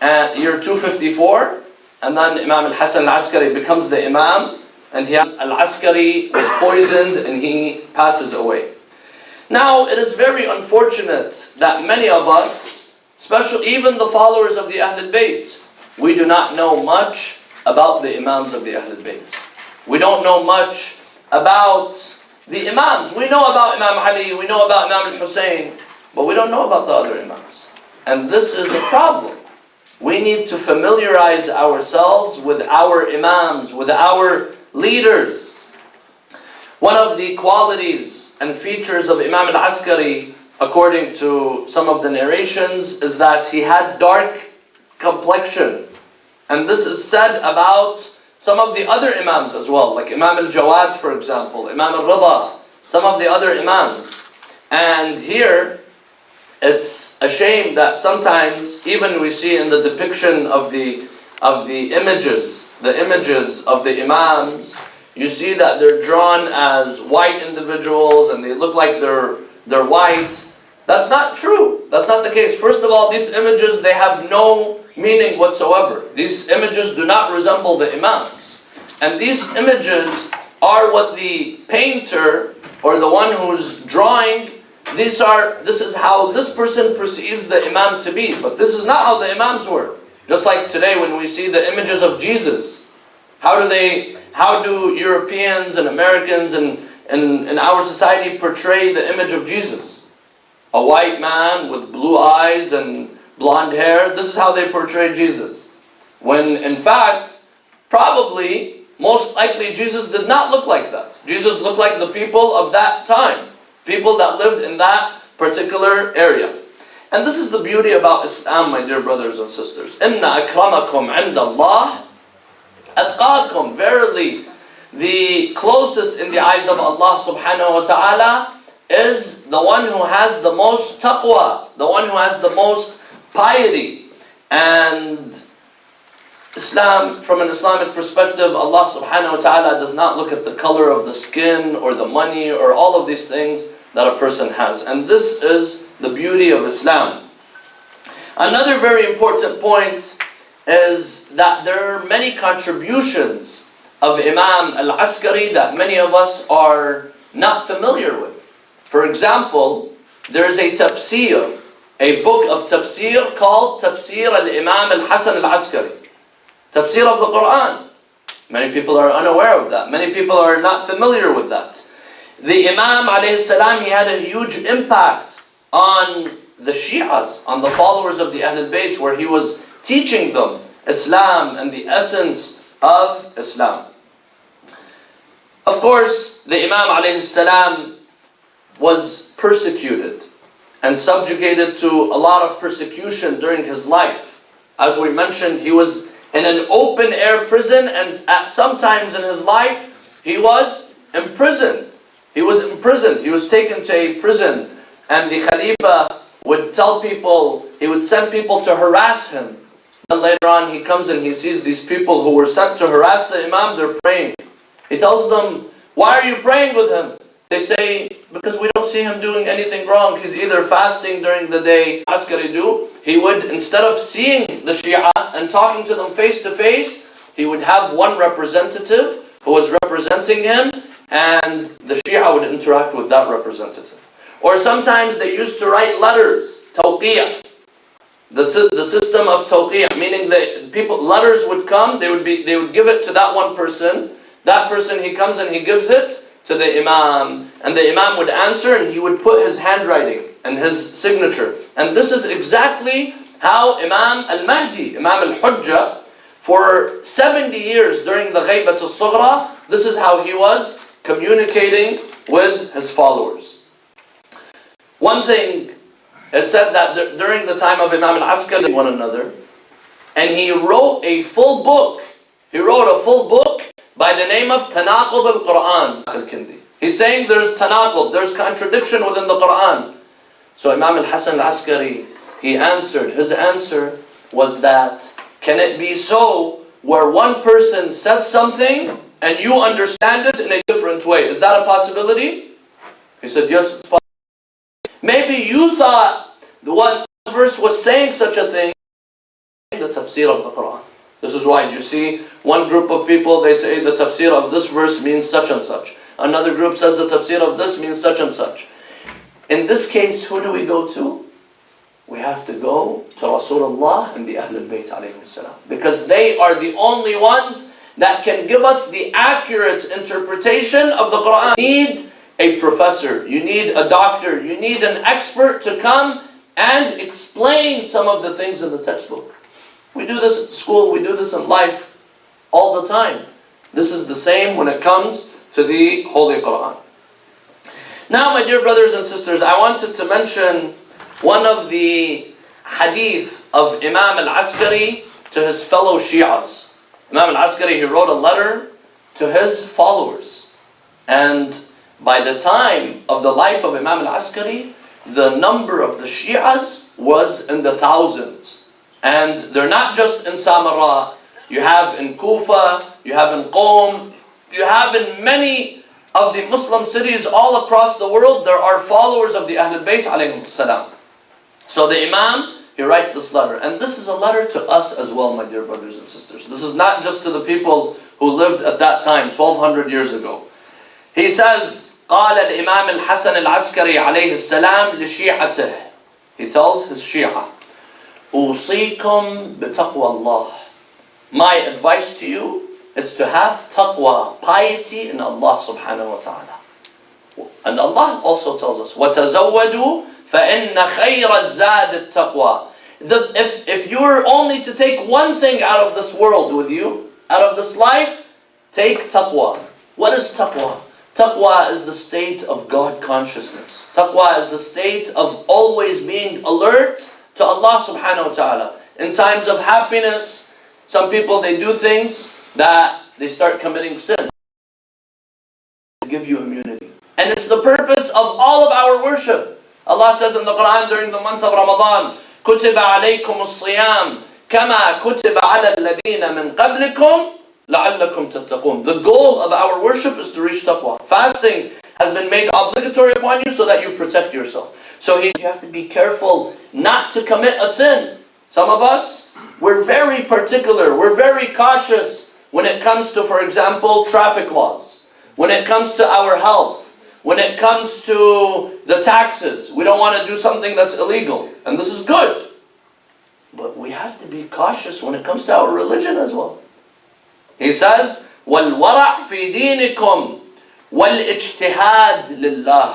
year 254, and then Imam al-Hasan al-Askari becomes the Imam, and al-Askari was poisoned and he passes away. Now, it is very unfortunate that many of us, especially even the followers of the Ahlul Bayt, we do not know much about the Imams of the Ahlul Bayt. We don't know much about the Imams. We know about Imam Ali, we know about Imam al-Hussein, but we don't know about the other Imams. And this is a problem. We need to familiarize ourselves with our Imams, with our leaders. One of the qualities and features of Imam al-Askari, according to some of the narrations, is that he had dark complexion. And this is said about some of the other Imams as well, like Imam al-Jawad, for example, Imam al-Rida, some of the other Imams. And here, it's a shame that sometimes, even we see in the depiction of the images of the Imams, you see that they're drawn as white individuals and they look like they're white. That's not true. That's not the case. First of all, these images, they have no meaning whatsoever. These images do not resemble the Imams. And these images are what the painter or the one who's drawing, this is how this person perceives the Imam to be. But this is not how the Imams were. Just like today when we see the images of Jesus, how do Europeans and Americans and in our society portray the image of Jesus? A white man with blue eyes and blonde hair. This is how they portray Jesus. When in fact, probably, most likely Jesus did not look like that. Jesus looked like the people of that time. People that lived in that particular area. And this is the beauty about Islam, my dear brothers and sisters. Inna akramakum inda Allah atqakum. Verily, the closest in the eyes of Allah subhanahu wa ta'ala is the one who has the most taqwa, the one who has the most piety. And Islam, from an Islamic perspective, Allah subhanahu wa ta'ala does not look at the color of the skin or the money or all of these things that a person has. And this is the beauty of Islam. Another very important point is that there are many contributions of Imam al-Askari that many of us are not familiar with. For example, there is a tafsir, a book of tafsir called Tafsir al-Imam al-Hasan al-Askari. Tafsir of the Quran. Many people are unaware of that. Many people are not familiar with that. The Imam alayhi salam, he had a huge impact on the Shias, on the followers of the Ahlul Bayt, where he was teaching them Islam and the essence of Islam. Of course, the Imam alayhi salam was persecuted and subjugated to a lot of persecution during his life. As we mentioned, he was in an open air prison, and at sometimes in his life, he was imprisoned. He was taken to a prison, and the Khalifa would tell people, he would send people to harass him. And later on he comes and he sees these people who were sent to harass the Imam, they're praying. He tells them, why are you praying with him? They say, because we don't see him doing anything wrong. He's either fasting during the day, Askari do. He would, instead of seeing the Shia and talking to them face to face, he would have one representative who was representing him, and the Shia would interact with that representative. Or sometimes they used to write letters, tawqiyah. The system of tawqiyah, meaning that letters would come, they would give it to that one person. That person, he comes and he gives it to the Imam, and the Imam would answer, and he would put his handwriting and his signature. And this is exactly how Imam al-Mahdi, Imam al-Hujjah, for 70 years during the Ghaybat al-Sughra, this is how he was communicating with his followers. One thing is said that during the time of Imam al-Askari, one another, and he wrote a full book. He wrote a full book by the name of Tanaqud al-Quran. He's saying there's tanaqud, there's contradiction within the Quran. So Imam al-Hasan al-Askari, he answered. His answer was that, can it be so where one person says something and you understand it in a different way? Is that a possibility? He said, yes, it's possible. Maybe you thought what verse was saying such a thing. The the tafsir of the Quran. This is why you see one group of people, they say the tafsir of this verse means such and such. Another group says the tafsir of this means such and such. In this case, who do we go to? We have to go to Rasulullah and the Ahlul Bayt alayhim salam. Because they are the only ones that can give us the accurate interpretation of the Quran. You need a professor, you need a doctor, you need an expert to come and explain some of the things in the textbook. We do this at school, we do this in life all the time. This is the same when it comes to the Holy Quran. Now, my dear brothers and sisters, I wanted to mention one of the hadith of Imam Askari to his fellow Shias. Imam Askari, he wrote a letter to his followers. And by the time of the life of Imam Askari, the number of the Shias was in the thousands. And they're not just in Samarra. You have in Kufa, you have in Qom, you have in many of the Muslim cities all across the world, there are followers of the Ahlul Bayt alayhim salam. So the Imam, he writes this letter. And this is a letter to us as well, my dear brothers and sisters. This is not just to the people who lived at that time, 1200 years ago. He says, قال الإمام الحسن العسكري عليه السلام لشيعته. He tells his Shia, أوصيكم بتقوى الله. My advice to you is to have taqwa, piety in Allah subhanahu wa ta'ala. And Allah also tells us, وَتَزَوَّدُوا فَإِنَّ خَيْرَ الزَّادِ التَّقْوَى. If you're only to take one thing out of this world with you, out of this life, take taqwa. What is taqwa? Taqwa is the state of God consciousness. Taqwa is the state of always being alert to Allah subhanahu wa ta'ala. In times of happiness, some people, they do things that they start committing sin. To give you immunity. And it's the purpose of all of our worship. Allah says in the Quran during the month of Ramadan, كُتِبَ عَلَيْكُمُ الصِّيَامِ كَمَا كُتِبَ عَلَى الَّذِينَ مِنْ قَبْلِكُمْ لَعَلَّكُمْ تَتَّقُونَ. The goal of our worship is to reach taqwa. Fasting has been made obligatory upon you so that you protect yourself. So you have to be careful not to commit a sin. Some of us, we're very particular, we're very cautious when it comes to, for example, traffic laws, when it comes to our health, when it comes to the taxes. We don't want to do something that's illegal, and this is good. But we have to be cautious when it comes to our religion as well. He says, وَالْوَرَعْ فِي دِينِكُمْ وَالْإِجْتِهَادِ لِلَّهِ.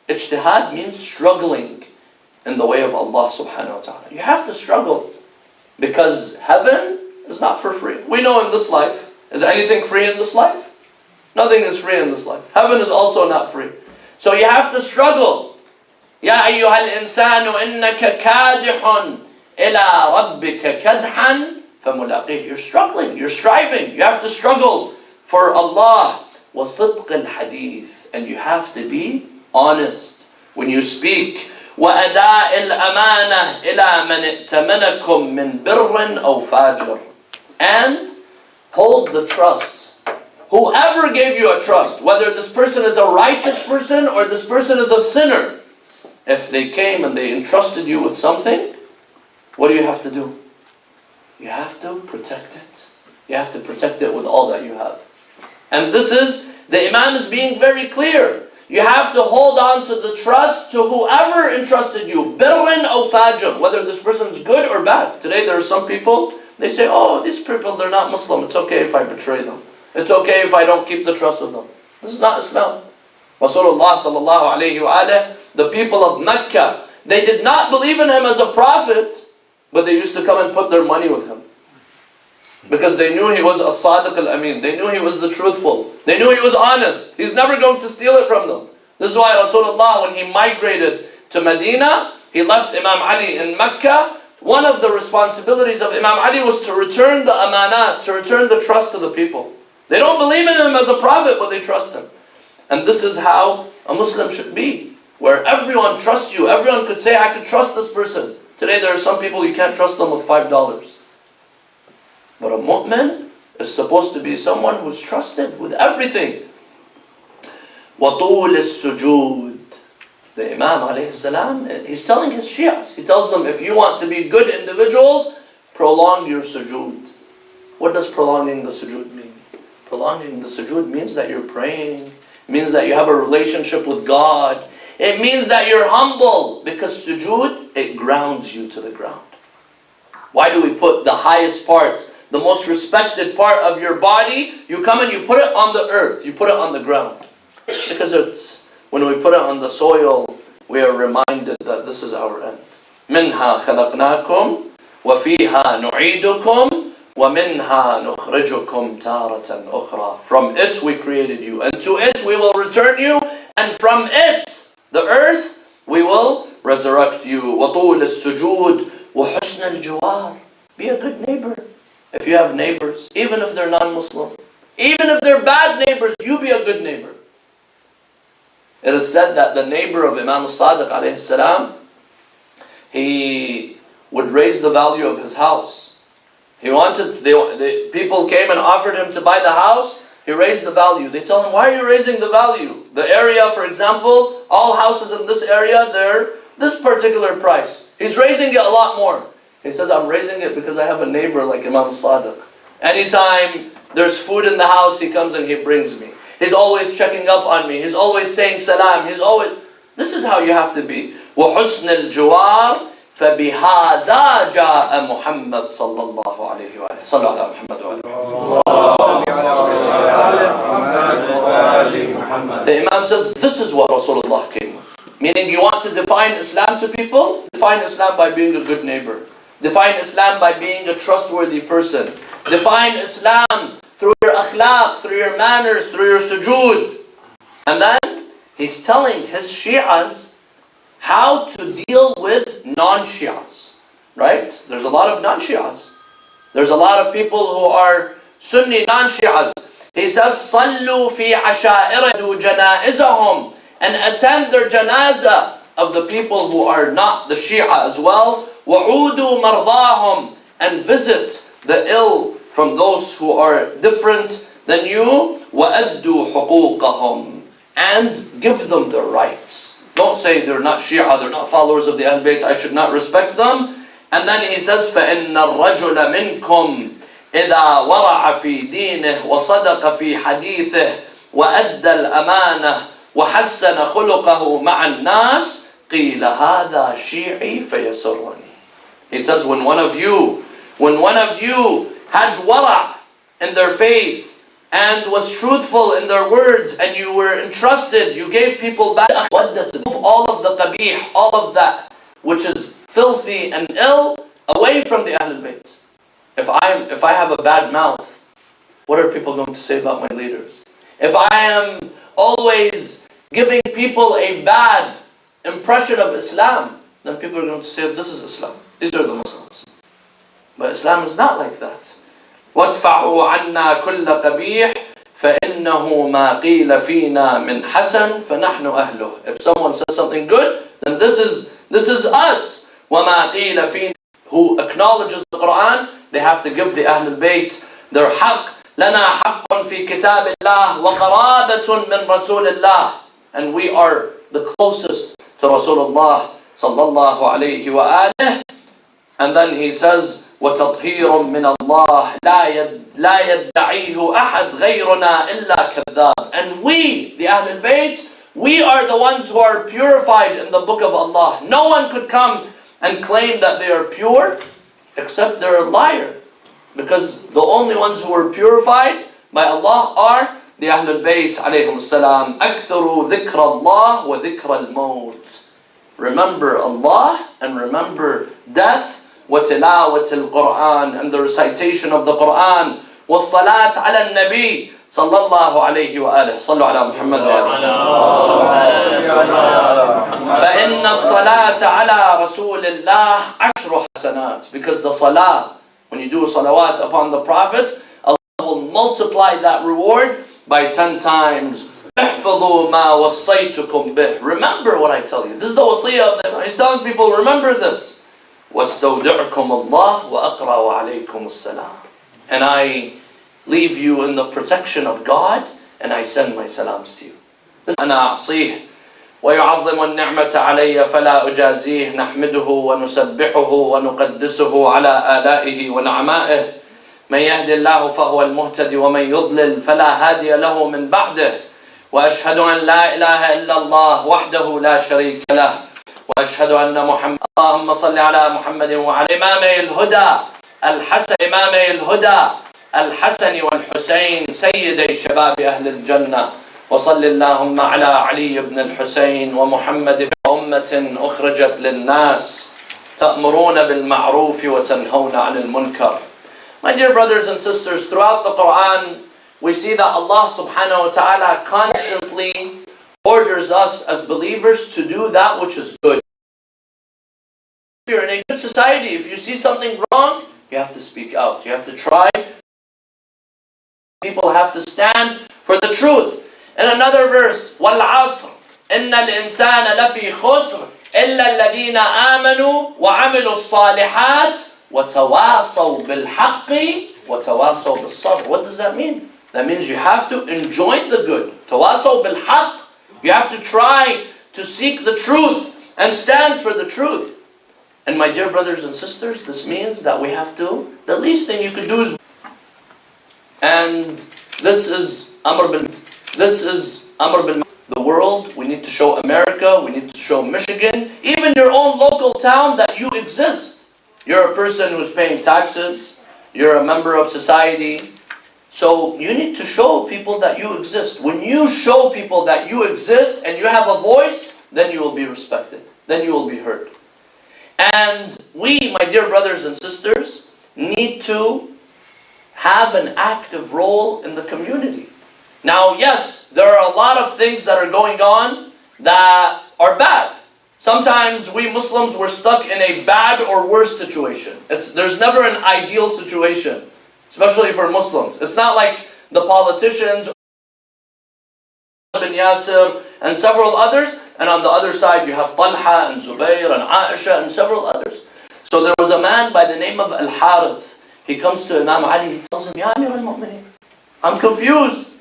Ijtihad means struggling in the way of Allah subhanahu wa ta'ala. You have to struggle because heaven is not for free. We know in this life, is anything free in this life? Nothing is free in this life. Heaven is also not free. So you have to struggle. يَا أَيُّهَا الْإِنسَانُ إِنَّكَ كَادِحٌ إِلَىٰ رَبِّكَ كَدْحًا فَمُلَاقِيهِ. You're struggling, you're striving. You have to struggle for Allah. وَصِدْقِ الْحَدِيثِ. And you have to be honest when you speak. وَأَدَاءِ الْأَمَانَةِ إِلَى مَنِ ائْتَمَنَكُمْ مِنْ بِرٍّ أَوْ فَاجِرٍ. And hold the trust. Whoever gave you a trust, whether this person is a righteous person or this person is a sinner, if they came and they entrusted you with something, what do you have to do? You have to protect it. You have to protect it with all that you have. And this is, the Imam is being very clear. You have to hold on to the trust to whoever entrusted you. Birrin aw fajr, whether this person is good or bad. Today there are some people, they say, oh, these people, they're not Muslim. It's okay if I betray them. It's okay if I don't keep the trust of them. This is not Islam. Rasulullah sallallahu alayhi wa alayhi, the people of Mecca, they did not believe in him as a prophet, but they used to come and put their money with him. Because they knew he was a Sadiq al-Amin. They knew he was the truthful. They knew he was honest. He's never going to steal it from them. This is why Rasulullah, when he migrated to Medina, he left Imam Ali in Mecca. One of the responsibilities of Imam Ali was to return the amanat, to return the trust to the people. They don't believe in him as a prophet, but they trust him. And this is how a Muslim should be, where everyone trusts you. Everyone could say, I could trust this person. Today there are some people you can't trust them with $5. But a mu'min is supposed to be someone who's trusted with everything. وَطُولِ السُّجُودِ. The Imam alayhi salam, he's telling his Shias, he tells them, if you want to be good individuals, prolong your sujood. What does prolonging the sujood mean? Prolonging the sujood means that you're praying, means that you have a relationship with God. It means that you're humble, because sujood, it grounds you to the ground. Why do we put the highest part, the most respected part of your body, you come and you put it on the earth, you put it on the ground? Because when we put it on the soil, we are reminded that this is our end. مِنْهَا خَلَقْنَاكُمْ وَفِيهَا نُعِيدُكُمْ وَمِنْهَا نُخْرِجُكُمْ تَارَةً أُخْرَى. From it we created you, and to it we will return you, and from it, the earth, we will resurrect you. وَطُولِ السُّجُودِ وَحُسْنَ الْجُوَارِ. Be a good neighbor. If you have neighbors, even if they're non-Muslim, even if they're bad neighbors, you be a good neighbor. It is said that the neighbor of Imam Sadiq alayhi salam, he would raise the value of his house. He wanted, people came and offered him to buy the house. He raised the value. They tell him, why are you raising the value? The area, for example, all houses in this area, they're this particular price. He's raising it a lot more. He says, I'm raising it because I have a neighbor like Imam Sadiq. Anytime there's food in the house, he comes and he brings me. He's always checking up on me. He's always saying salam. This is how you have to be. وَحُسْنِ الْجُوَارِ فَبِهَذَا جَاءَ مُحَمَّدْ صَلَّى اللَّهُ عَلَيْهِ وَآلِهِ. صلوا على محمد وآله. The Imam says, this is what Rasulullah came with. Meaning, you want to define Islam to people? Define Islam by being a good neighbor. Define Islam by being a trustworthy person. Define Islam through your akhlaq, through your manners, through your sujood. And then, he's telling his Shias how to deal with non-Shias. Right? There's a lot of non-Shias. There's a lot of people who are Sunni non-Shias. He says, صَلُّوا فِي عَشَائِرَهُ جَنَائِزَهُمْ, and attend their janazah of the people who are not the Shia as well. وَعُودُوا مَرْضَاهُمْ, and visit the ill from those who are different than you. وَأَدُّوا حُقُوقَهُمْ, and give them their rights. Don't say they're not Shia, they're not followers of the Ahl Bayt, I should not respect them. And then he says, فَإِنَّ الرَّجُلَ مِنْكُمْ إِذَا وَرَعَ فِي دِينِهِ وَصَدَقَ فِي حَدِيثِهِ وَأَدَّى الْأَمَانَةِ وَحَسَّنَ خُلُقَهُ مَعَ النَّاسِ قِيلَ هَذَا شِيعِي فَيَسُرُّنِي. He says, when one of you had wara' in their faith and was truthful in their words, and you were entrusted, you gave people back all of the qabih, all of that which is filthy and ill away from the Ahlul Bayt. If I have a bad mouth, what are people going to say about my leaders? If I am always giving people a bad impression of Islam, then people are going to say, this is Islam. These are the Muslims. But Islam is not like that. وَادْفَعُوا عَنَّا كُلَّ قَبِيحٍ فَإِنَّهُ مَا قِيلَ فِينَا مِنْ حَسَنٍ فَنَحْنُ أَهْلُهُ. If someone says something good, then this is us. وَمَا قِيلَ فِينَا, who acknowledges the Quran, they have to give the Ahlul Bayt their haqq. لَنَا حَقٌّ فِي كِتَابِ اللَّهِ وَقَرَابَةٌ مِّن رَسُولِ اللَّهِ. And we are the closest to Rasulullah sallallahu alayhi wa alihi. And then he says, وَتَطْهِيرٌ مِّنَ اللَّهِ لَا يَدَّعِيهُ أَحَدْ غَيْرُنَا إِلَّا كَذَّابٌ. And we, the Ahlul Bayt, we are the ones who are purified in the book of Allah. No one could come and claim that they are pure except they're a liar. Because the only ones who are purified by Allah are the Ahlul Bayt alayhim salam. أَكْثَرُوا ذِكْرَ اللَّهِ وَذِكْرَ الْمَوْتِ. Remember Allah and remember death. وَتِلَاوَةِ الْقُرْآنِ, and the recitation of the Quran. وَالصَّلَاةِ عَلَى النَّبِي صلى الله عليه وآله. صلوا على محمد وآله. فإن الصلاة على رسول الله عشر حسنات. Because the salah, when you do salawat upon the Prophet, Allah will multiply that reward by 10 times. احفظوا ما وصيتكم به. Remember what I tell you. This is the wasiyah of them. He's telling people, remember this. وَاسْتَوْدِعْكُمُ اللَّهُ وَأَقْرَأُ عَلَيْكُمُ السَّلَامِ. And I leave you in the protection of God, and I send my salams to you. أَنَا أَعْصِيهِ ويعظم النعمة علي فلا أجازيه. نحمده ونسبحه ونقدسه على آلائه ونعمائه. من يهد الله فهو المهتدي ومن يضلل فلا هادي له من بعده. وأشهد أن لا إله إلا الله وحده لا شريك له. وأشهد أن محمد اللهم صل على محمد وعلى إمامي الهدى الحسن والحسين سيدي شباب أهل الجنة. وصل اللهم على علي بن الحسين ومحمد أمة أخرجت للناس تأمرون بالمعروف وتنهون عن المنكر. My dear brothers and sisters, throughout the Quran, we see that Allah subhanahu wa ta'ala constantly orders us as believers to do that which is good. If you're in a good society, if you see something wrong, you have to speak out. You have to try. People have to stand for the truth. In another verse, وَالْعَصْرِ إِنَّ الْإِنسَانَ لَفِي خُسْرٍ إِلَّا الَّذِينَ آمَنُوا وَعَمِلُوا الصَّالِحَاتِ وَتَوَاصَوْا بِالْحَقِّ وَتَوَاصَوْا بِالصَّبْرِ. What does that mean? That means you have to enjoy the good. تَوَاصَوْا بِالْحَقِّ. You have to try to seek the truth and stand for the truth. And my dear brothers and sisters, this means that we have to, the least thing you could do is, and this is Amr bin the world. We need to show America, we need to show Michigan, even your own local town that you exist. You're a person who's paying taxes, you're a member of society, so you need to show people that you exist. When you show people that you exist and you have a voice, then you will be respected, then you will be heard. And we, my dear brothers and sisters, need to have an active role in the community. Now, yes, there are a lot of things that are going on that are bad. Sometimes we Muslims were stuck in a bad or worse situation. There's never an ideal situation, especially for Muslims. It's not like the politicians, bin Yasir, and several others, and on the other side you have Talha and Zubayr and Aisha and several others. So there was a man by the name of Al-Harith. He comes to Imam Ali, he tells him, Ya Amir al-Mu'mineen, I'm confused.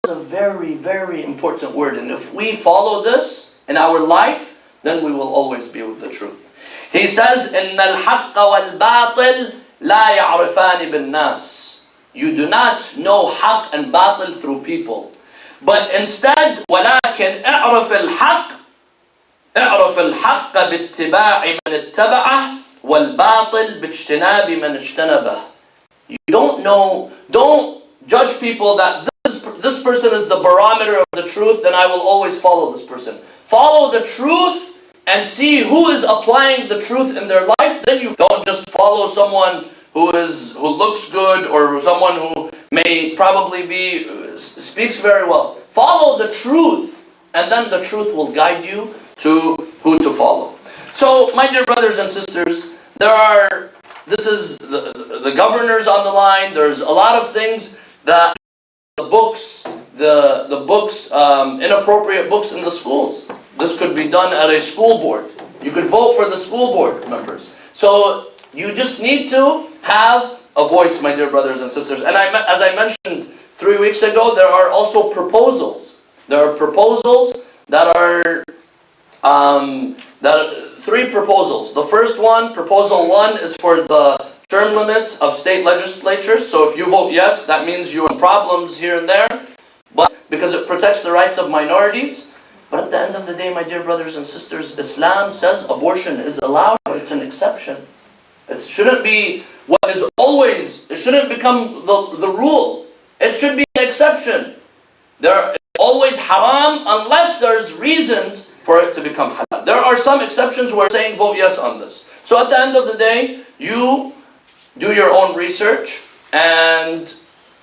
It's a very, very important word, and if we follow this in our life, then we will always be with the truth. He says, إِنَّ الْحَقَّ وَالْبَاطِلِ لَا يَعْرِفَانِ بِالنَّاسِ. You do not know haqq and batil through people. But instead, وَلَكِنْ اعرف الحق باتباع من اتبعه وَالْبَاطِلِ بِاجْتِنَابِ مَنْ اجْتَنَبَهُ. You don't judge people that this person is the barometer of the truth, then I will always follow this person. Follow the truth and see who is applying the truth in their life. Then you don't just follow someone who looks good or someone who may probably speaks very well. Follow the truth, and then the truth will guide you to who to follow. So, my dear brothers and sisters, this is the governors on the line. There's a lot of things that inappropriate books in the schools. This could be done at a school board. You could vote for the school board members. So you just need to have a voice, my dear brothers and sisters. And as I mentioned 3 weeks ago, there are also proposals. There are proposals that are three proposals. The first one, proposal 1, is for the term limits of state legislatures. So if you vote yes, that means you have problems here and there, but because it protects the rights of minorities. But at the end of the day, my dear brothers and sisters, Islam says abortion is allowed, but it's an exception. It shouldn't be what is always, it shouldn't become the rule. It should be an exception. It's always haram unless there's reasons for it to become halal. There are some exceptions where saying vote yes on this. So at the end of the day, you do your own research and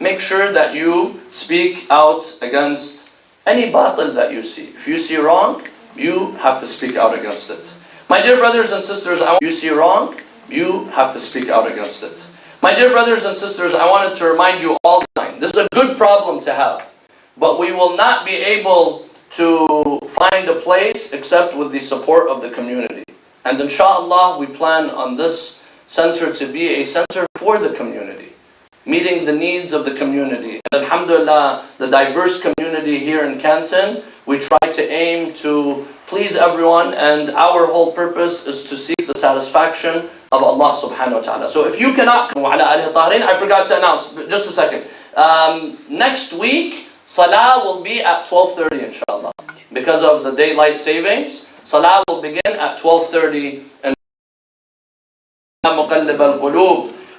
make sure that you speak out against any batil that you see. If you see wrong, you have to speak out against it. My dear brothers and sisters, you see wrong, you have to speak out against it. My dear brothers and sisters, I wanted to remind you all the time, this is a good problem to have, but we will not be able to find a place except with the support of the community. And inshallah, we plan on this center to be a center for the community, meeting the needs of the community. And alhamdulillah, the diverse community here in Canton We try to aim to please everyone, and our whole purpose is to seek the satisfaction of Allah subhanahu wa ta'ala. So if you cannot come, I forgot to announce, just a second. Next week, Salah will be at 12:30 inshallah. Because of the daylight savings, Salah will begin at 12:30. And مقلب القلوب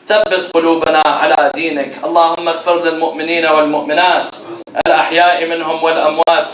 ثبت قلوبنا على دينك اللهم اغفر للمؤمنين والمؤمنات الأحياء منهم والأموات